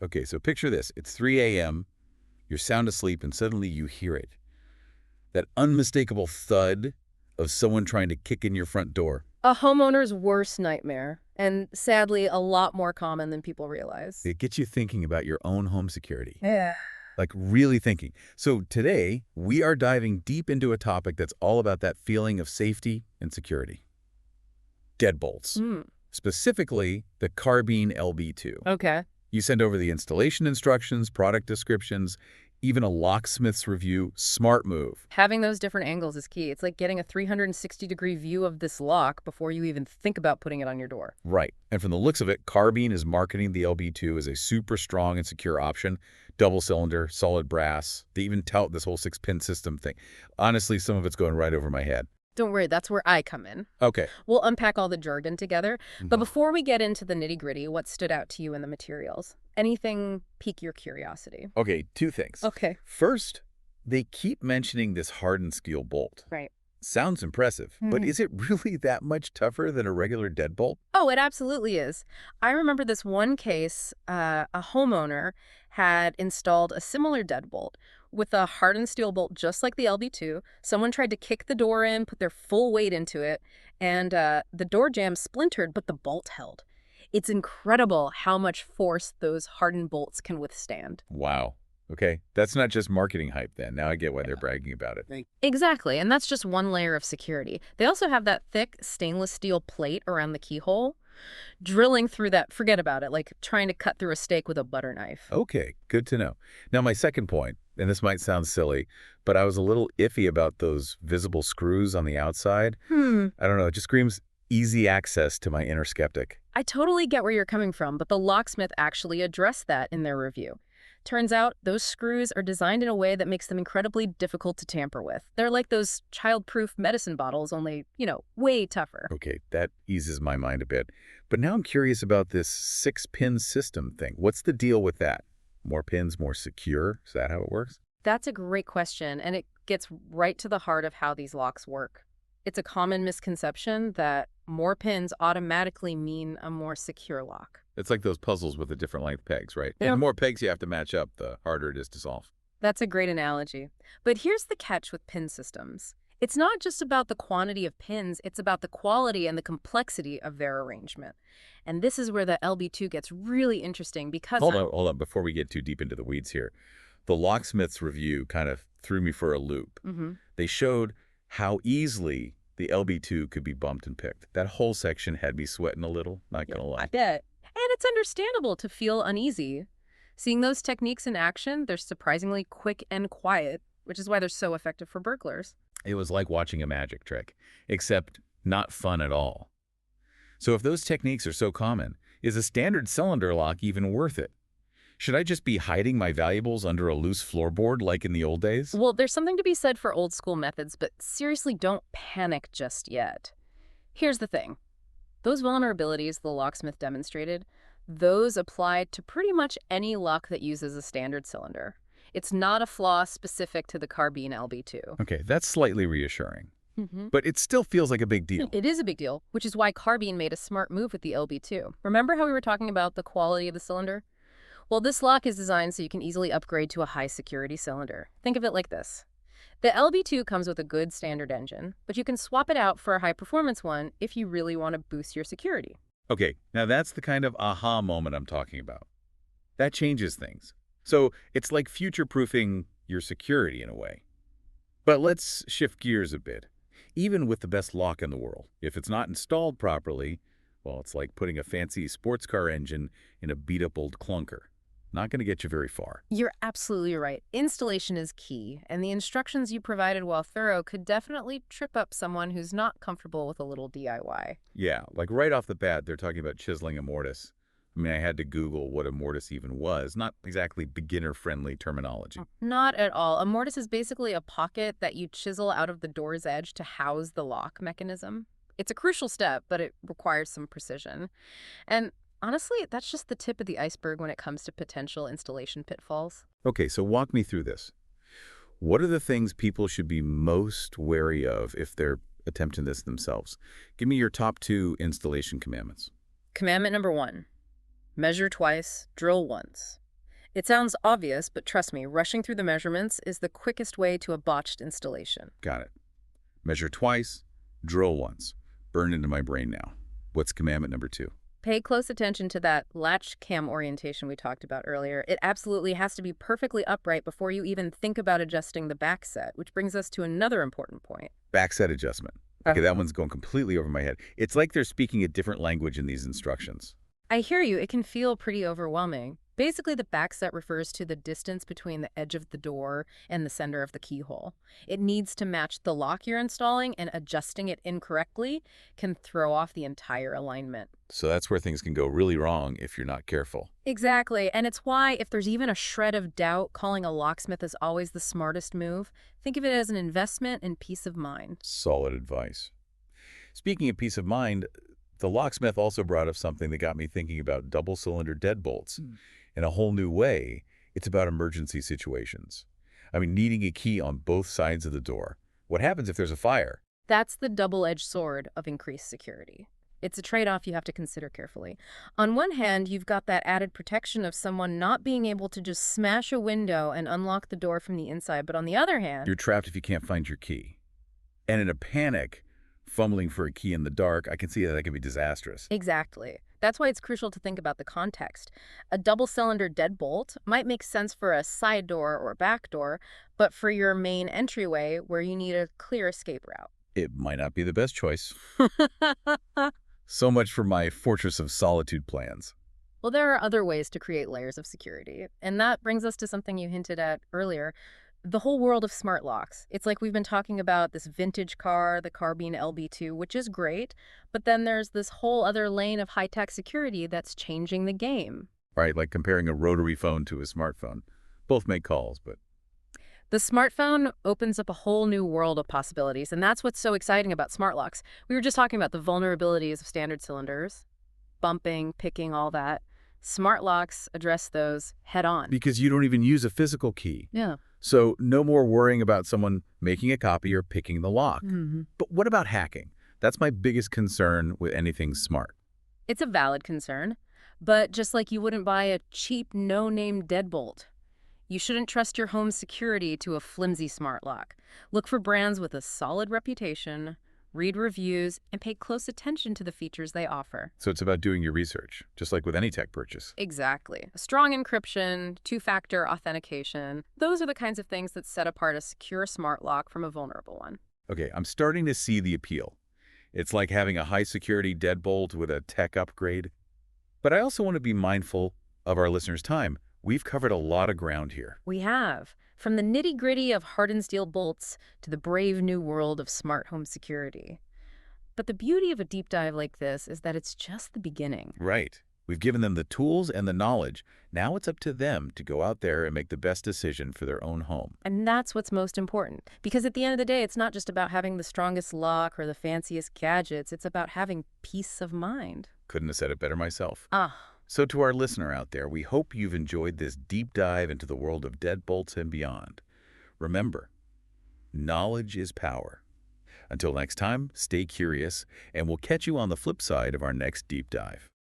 Okay, so picture this. It's 3 a.m., you're sound asleep, and suddenly you hear it. That unmistakable thud of someone trying to kick in your front door. A homeowner's worst nightmare, and sadly, a lot more common than people realize. It gets you thinking about your own home security. Yeah. Like really thinking. So today, we are diving deep into a topic that's all about that feeling of safety and security. Deadbolts. Hmm. Specifically, the Carbine LB2. Okay. You send over the installation instructions, product descriptions, even a locksmith's review. Smart move. Having those different angles is key. It's like getting a 360-degree view of this lock before you even think about putting it on your door. Right. And from the looks of it, Carbine is marketing the LB2 as a super strong and secure option. Double cylinder, solid brass. They even tout this whole 6-pin system thing. Honestly, some of it's going right over my head. Don't worry, that's where I come in. Okay. We'll unpack all the jargon together. But Mhm. before we get into the nitty-gritty, what stood out to you in the materials? Anything pique your curiosity? Okay, two things. Okay. First, they keep mentioning this hardened steel bolt. Right. Sounds impressive, but is it really that much tougher than a regular deadbolt? Oh, it absolutely is. I remember this one case, a homeowner had installed a similar deadbolt with a hardened steel bolt just like the LB2. Someone tried to kick the door in, put their full weight into it, and the door jamb splintered, but the bolt held. It's incredible how much force those hardened bolts can withstand. Wow. Okay, that's not just marketing hype then. Now I get why they're bragging about it. Exactly, and that's just one layer of security. They also have that thick stainless steel plate around the keyhole. Drilling through that, forget about it, like trying to cut through a steak with a butter knife. Okay, good to know. Now my second point, and this might sound silly, but I was a little iffy about those visible screws on the outside. I don't know, it just screams easy access to my inner skeptic. I totally get where you're coming from, but the locksmith actually addressed that in their review. Turns out those screws are designed in a way that makes them incredibly difficult to tamper with. They're like those child-proof medicine bottles, only, way tougher. Okay, that eases my mind a bit. But now I'm curious about this 6-pin system thing. What's the deal with that? More pins, more secure? Is that how it works? That's a great question, and it gets right to the heart of how these locks work. It's a common misconception that more pins automatically mean a more secure lock. It's like those puzzles with the different length pegs, right? Yeah. And the more pegs you have to match up, the harder it is to solve. That's a great analogy. But here's the catch with pin systems. It's not just about the quantity of pins, it's about the quality and the complexity of their arrangement. And this is where the LB2 gets really interesting because... Hold on, before we get too deep into the weeds here. The locksmith's review kind of threw me for a loop. They showed how easily the LB2 could be bumped and picked. That whole section had me sweating a little, not gonna lie. I bet. And it's understandable to feel uneasy. Seeing those techniques in action, they're surprisingly quick and quiet, which is why they're so effective for burglars. It was like watching a magic trick, except not fun at all. So if those techniques are so common, is a standard cylinder lock even worth it? Should I just be hiding my valuables under a loose floorboard like in the old days? Well, there's something to be said for old school methods, but seriously, don't panic just yet. Here's the thing. Those vulnerabilities the locksmith demonstrated, those applied to pretty much any lock that uses a standard cylinder. It's not a flaw specific to the Carbine LB2. Okay, that's slightly reassuring. But it still feels like a big deal. It is a big deal, which is why Carbine made a smart move with the LB2. Remember how we were talking about the quality of the cylinder? Well, this lock is designed so you can easily upgrade to a high-security cylinder. Think of it like this. The LB2 comes with a good standard engine, but you can swap it out for a high-performance one if you really want to boost your security. Okay, now that's the kind of aha moment I'm talking about. That changes things. So it's like future-proofing your security in a way. But let's shift gears a bit. Even with the best lock in the world, if it's not installed properly, well, it's like putting a fancy sports car engine in a beat-up old clunker. Not going to get you very far. You're absolutely right. Installation is key, and the instructions you provided, while thorough, could definitely trip up someone who's not comfortable with a little DIY. Yeah, like right off the bat, they're talking about chiseling a mortise. I mean, I had to Google what a mortise even was. Not exactly beginner-friendly terminology. Not at all. A mortise is basically a pocket that you chisel out of the door's edge to house the lock mechanism. It's a crucial step, but it requires some precision. And honestly, that's just the tip of the iceberg when it comes to potential installation pitfalls. Okay, so walk me through this. What are the things people should be most wary of if they're attempting this themselves? Give me your top 2 installation commandments. Commandment number 1. Measure twice, drill once. It sounds obvious, but trust me, rushing through the measurements is the quickest way to a botched installation. Got it. Measure twice, drill once. Burned into my brain now. What's commandment number 2? Pay close attention to that latch cam orientation we talked about earlier. It absolutely has to be perfectly upright before you even think about adjusting the back set, which brings us to another important point. Backset adjustment. Okay, that one's going completely over my head. It's like they're speaking a different language in these instructions. I hear you, it can feel pretty overwhelming. Basically, the backset refers to the distance between the edge of the door and the center of the keyhole. It needs to match the lock you're installing, and adjusting it incorrectly can throw off the entire alignment. So that's where things can go really wrong if you're not careful. Exactly, and it's why if there's even a shred of doubt, calling a locksmith is always the smartest move. Think of it as an investment in peace of mind. Solid advice. Speaking of peace of mind, the locksmith also brought up something that got me thinking about double-cylinder deadbolts. In a whole new way, it's about emergency situations. I mean, needing a key on both sides of the door. What happens if there's a fire? That's the double-edged sword of increased security. It's a trade-off you have to consider carefully. On one hand, you've got that added protection of someone not being able to just smash a window and unlock the door from the inside. But on the other hand, You're trapped if you can't find your key. And in a panic, fumbling for a key in the dark, I can see that can be disastrous. exactly. That's why it's crucial to think about the context. A double-cylinder deadbolt might make sense for a side door or back door, but for your main entryway where you need a clear escape route. It might not be the best choice. So much for my Fortress of Solitude plans. Well, there are other ways to create layers of security, and that brings us to something you hinted at earlier, the whole world of smart locks. It's like we've been talking about this vintage car, the Carbine LB2, which is great, but then there's this whole other lane of high-tech security that's changing the game. Right, like comparing a rotary phone to a smartphone. Both make calls, but The smartphone opens up a whole new world of possibilities, and that's what's so exciting about smart locks. We were just talking about the vulnerabilities of standard cylinders, bumping, picking, all that. Smart locks address those head on. because you don't even use a physical key. Yeah. So no more worrying about someone making a copy or picking the lock. hmm But what about hacking? That's my biggest concern with anything smart. It's a valid concern, but just like you wouldn't buy a cheap, no-name deadbolt, you shouldn't trust your home security to a flimsy smart lock. Look for brands with a solid reputation, read reviews, and pay close attention to the features they offer. So it's about doing your research, just like with any tech purchase. Exactly. Strong encryption, two-factor authentication, those are the kinds of things that set apart a secure smart lock from a vulnerable one. Okay, I'm starting to see the appeal. It's like having a high-security deadbolt with a tech upgrade. But I also want to be mindful of our listeners' time. We've covered a lot of ground here. We have, from the nitty-gritty of hardened steel bolts to the brave new world of smart home security. But the beauty of a deep dive like this is that it's just the beginning. Right. We've given them the tools and the knowledge. Now it's up to them to go out there and make the best decision for their own home. And that's what's most important. Because at the end of the day, it's not just about having the strongest lock or the fanciest gadgets. It's about having peace of mind. Couldn't have said it better myself. Ah, So to our listener out there, we hope you've enjoyed this deep dive into the world of deadbolts and beyond. Remember, knowledge is power. Until next time, stay curious, and we'll catch you on the flip side of our next deep dive.